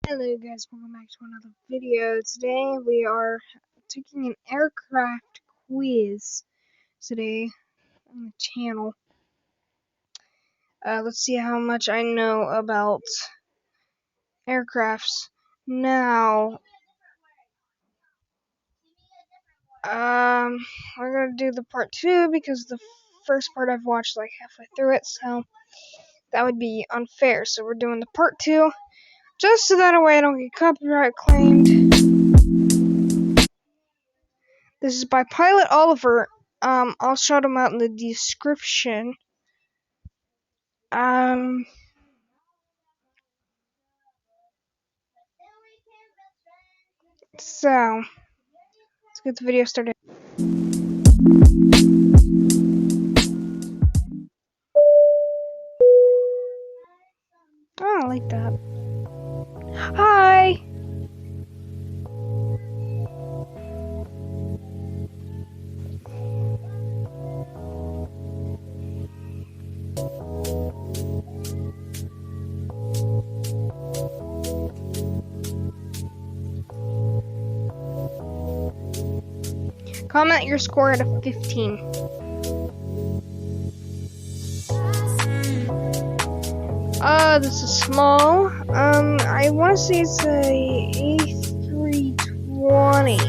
Hello guys, welcome back to another video. Today we are taking an aircraft quiz today on the channel. Let's see how much I know about aircrafts. Now, we're gonna do the part 2 because the first part I've watched like halfway through it, so that would be unfair. So we're doing the part 2 just so that way I don't get copyright claimed. This is by Pilot Oliver. I'll shout him out in the description. So, let's get the video started. Oh, I like that. Hi! Comment your score out of 15. This is small. I want to say it's a A320.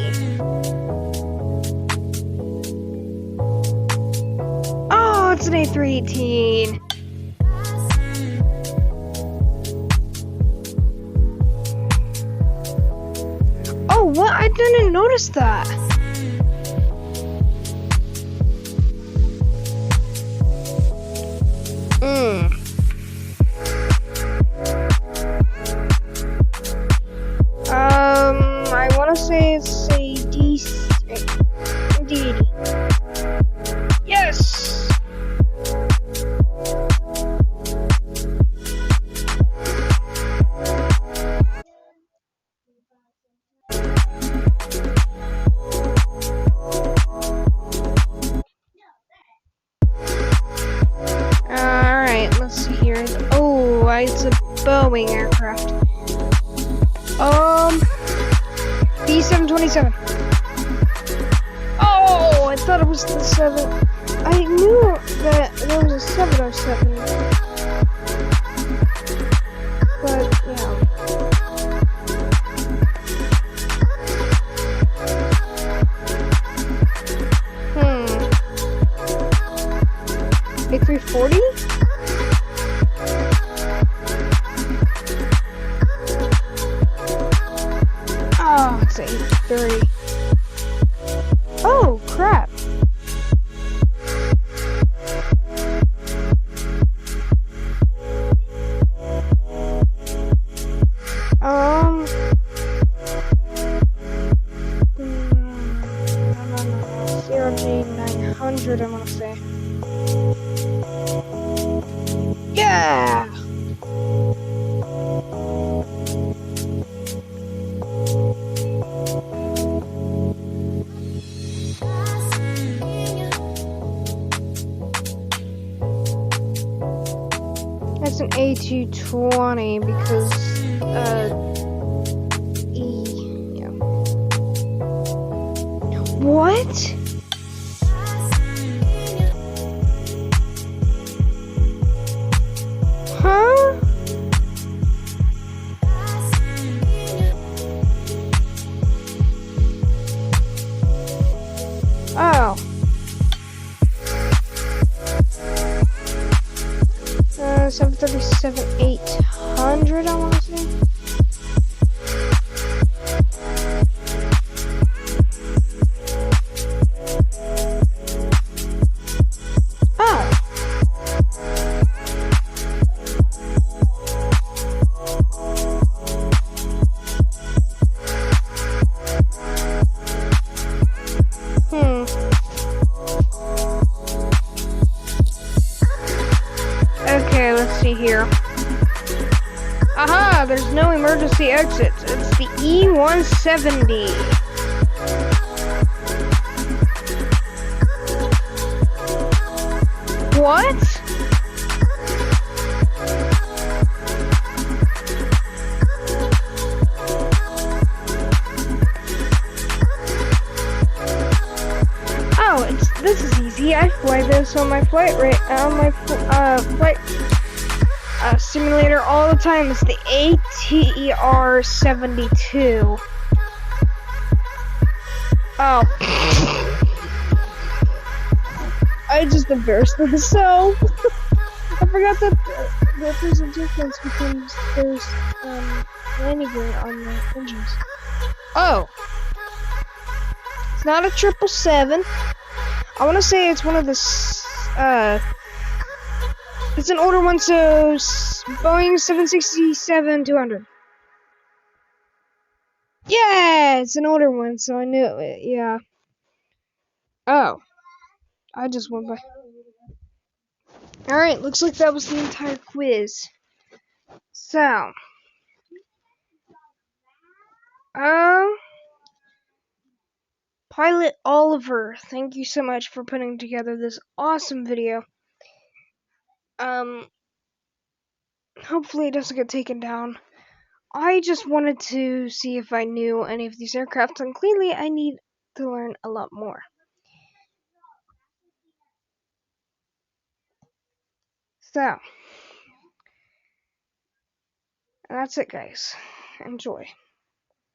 Oh, it's an A318. Oh, what? I didn't notice that. I want to say it's a D80. Yes! Alright, let's see here. Oh, it's a Boeing aircraft. B727. Oh, I thought it was the 7. I knew that there was a 707. But, yeah. A340? Oh, it's A330. Oh, crap. CRJ900, I want to say. Yeah! That's an A220 because, yeah. What? Huh? Oh. 737-800, I want to say. Okay, let's see here. Aha, there's no emergency exits. It's the E170. What? this on my flight flight simulator all the time. It's the ATER 72. Oh. I just embarrassed myself. I forgot that there's a difference because there's landing gear on the engines. Oh. It's not a 777. I want to say it's one of the it's an older one, so Boeing 767-200. Yeah, it's an older one, so I knew it. Yeah. Oh, I just went by. All right, looks like that was the entire quiz. So, Pilot Oliver, thank you so much for putting together this awesome video. Hopefully it doesn't get taken down. I just wanted to see if I knew any of these aircraft, and clearly I need to learn a lot more. So, that's it, guys. Enjoy.